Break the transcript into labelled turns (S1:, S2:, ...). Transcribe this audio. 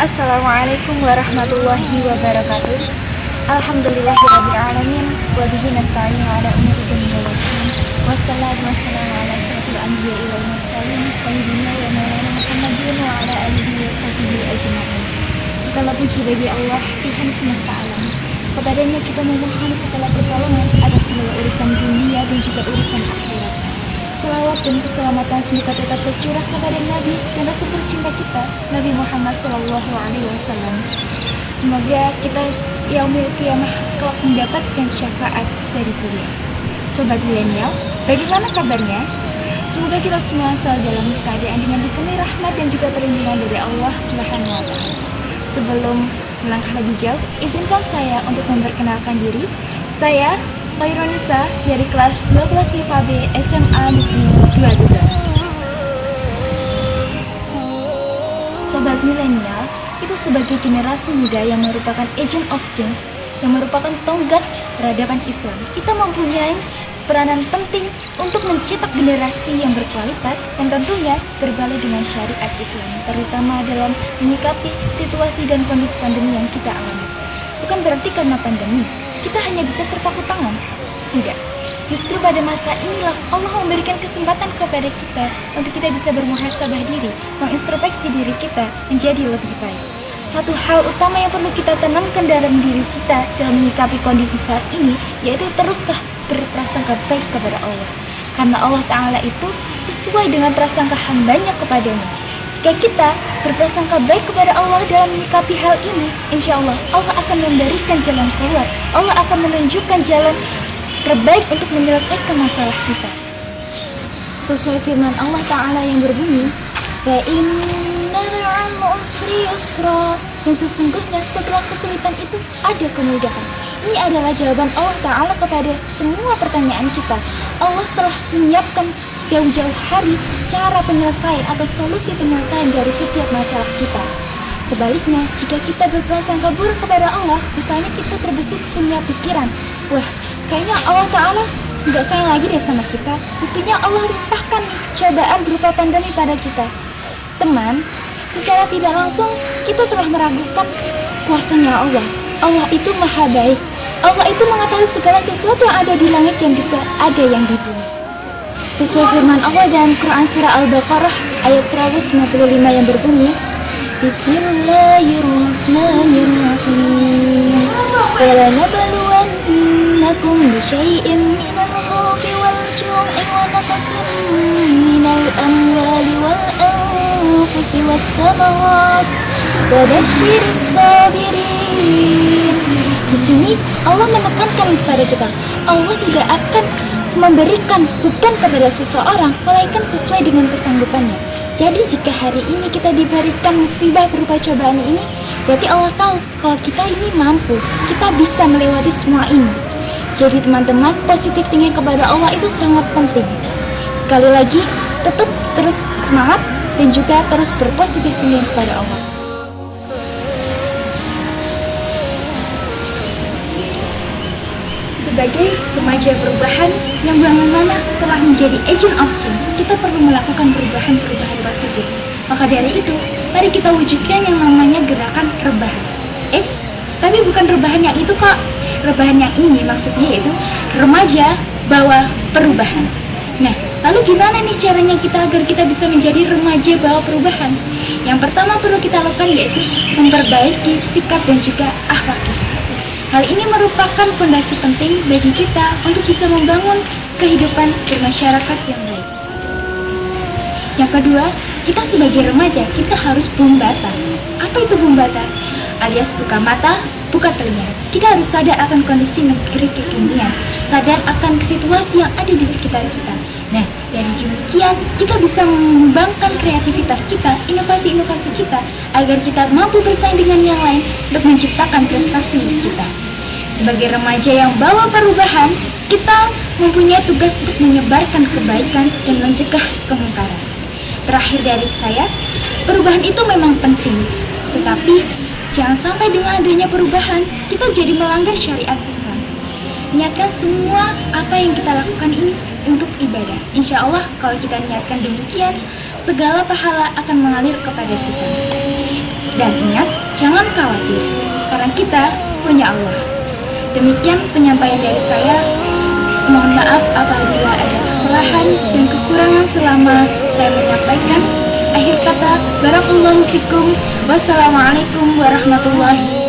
S1: Assalamualaikum warahmatullahi wabarakatuh. Alhamdulillahirrabbilalamin. Wabihi nasta'inu ala umuri dunia waddin. Wassalatu wassalamu ala asyrafil anbiya'i wal mursalin sayyidina wa maulana Muhammadin wa ala alihi wa sahbihi ajma'in. Segala puji bagi Allah, Tuhan semesta alam. Kepadanya kita memohon segala pertolongan atas segala urusan dunia dan juga urusan akhirat. Selawat dan keselamatan semoga tetap tercurah kepada Nabi dan Rasul tercinta kita, Nabi Muhammad SAW. Semoga kita yaumil qiyamah kelak mendapatkan syafaat dari beliau. Sobat milenial, bagaimana kabarnya? Semoga kita semua selalu dalam keadaan dengan dipenuhi rahmat dan juga perlindungan dari Allah Subhanahu wa Ta'ala. Sebelum melangkah lebih jauh, izinkan saya untuk memperkenalkan diri. Saya Khaironisa dari kelas 12 MIPA B SMA Negeri 22. Sobat milenial, kita sebagai generasi muda yang merupakan agent of change, yang merupakan tonggak peradaban Islam, kita mempunyai peranan penting untuk mencetak generasi yang berkualitas dan tentunya berbalik dengan syariat Islam, terutama dalam menyikapi situasi dan kondisi pandemi yang kita alami. Bukan berarti karena pandemi kita hanya bisa terpaku tangan. Tidak. Justru pada masa inilah Allah memberikan kesempatan kepada kita untuk kita bisa bermuhasabah diri, mengintrospeksi diri kita menjadi lebih baik. Satu hal utama yang perlu kita tanamkan dalam diri kita dalam menyikapi kondisi saat ini, yaitu teruslah berprasangka baik kepada Allah. Karena Allah Ta'ala itu sesuai dengan prasangka hambanya kepadanya. Jika kita berprasangka baik kepada Allah dalam menyikapi hal ini, insya Allah Allah akan memberikan jalan keluar. Allah akan menunjukkan jalan terbaik untuk menyelesaikan masalah kita. Sesuai firman Allah Ta'ala yang berbunyi, fa inna ma'al usri yusra, dan sesungguhnya setelah kesulitan itu ada kemudahan. Ini adalah jawaban Allah Ta'ala kepada semua pertanyaan kita. Allah telah menyiapkan sejauh-jauh hari cara penyelesaian atau solusi penyelesaian dari setiap masalah kita. Sebaliknya, jika kita berprasangka buruk kepada Allah, misalnya kita terbesit punya pikiran, wah, kayaknya Allah Ta'ala nggak sayang lagi deh sama kita. Buktinya Allah limpahkan nih cobaan berupa pandemi pada kita. Teman, secara tidak langsung kita telah meragukan kuasanya Allah. Allah itu maha baik. Allah itu mengetahui segala sesuatu yang ada di langit dan juga ada yang di bumi. Sesuai firman Allah dalam Quran surah Al-Baqarah ayat 155 yang berbunyi, Bismillahirrahmanirrahim. وَلَنَبْلُوَنَّكُمْ بِشَيْءٍ مِنَ الْخَوْفِ وَالْجُوعِ وَنَقْصٍ مِنَ الْأَمْوَالِ وَالْأَنفُسِ وَالثَّمَرَاتِ وَبَشِّرِ الصَّابِرِينَ. Di sini Allah menekankan kepada kita, Allah tidak akan memberikan beban kepada seseorang melainkan sesuai dengan kesanggupannya. Jadi jika hari ini kita diberikan musibah berupa cobaan ini, berarti Allah tahu kalau kita ini mampu, kita bisa melewati semua ini. Jadi teman-teman, positif thinking kepada Allah itu sangat penting. Sekali lagi, tetap terus semangat dan juga terus berpositif thinking kepada Allah. Sebagai remaja perubahan yang bagaimana telah menjadi agent of change, kita perlu melakukan perubahan-perubahan positif. Maka dari itu, mari kita wujudkan yang namanya gerakan rebahan. Tapi bukan rebahan yang itu kok. Rebahan yang ini maksudnya yaitu remaja bawa perubahan. Nah, lalu gimana nih caranya kita agar kita bisa menjadi remaja bawa perubahan? Yang pertama perlu kita lakukan yaitu memperbaiki sikap dan juga akhlak kita. Hal ini merupakan fondasi penting bagi kita untuk bisa membangun kehidupan bermasyarakat yang baik. Yang kedua, kita sebagai remaja, kita harus bumbata. Apa itu bumbata? Alias buka mata, buka telinga. Kita harus sadar akan kondisi negeri kekinian, sadar akan situasi yang ada di sekitar kita. Nah, dari demikian, kita bisa mengembangkan kreativitas kita, inovasi-inovasi kita, agar kita mampu bersaing dengan yang lain untuk menciptakan prestasi kita. Sebagai remaja yang bawa perubahan, kita mempunyai tugas untuk menyebarkan kebaikan dan mencegah kemungkaran. Terakhir dari saya, perubahan itu memang penting, tetapi jangan sampai dengan adanya perubahan, kita jadi melanggar syariat Islam. Niatkan semua apa yang kita lakukan ini untuk ibadah. Insya Allah kalau kita niatkan demikian, segala pahala akan mengalir kepada kita. Dan ingat, jangan khawatir, karena kita punya Allah. Demikian penyampaian dari saya. Mohon maaf apabila ada kesalahan dan kekurangan selama saya menyampaikan. Akhir kata, barakallahu fikum. Wassalamualaikum warahmatullahi wabarakatuh.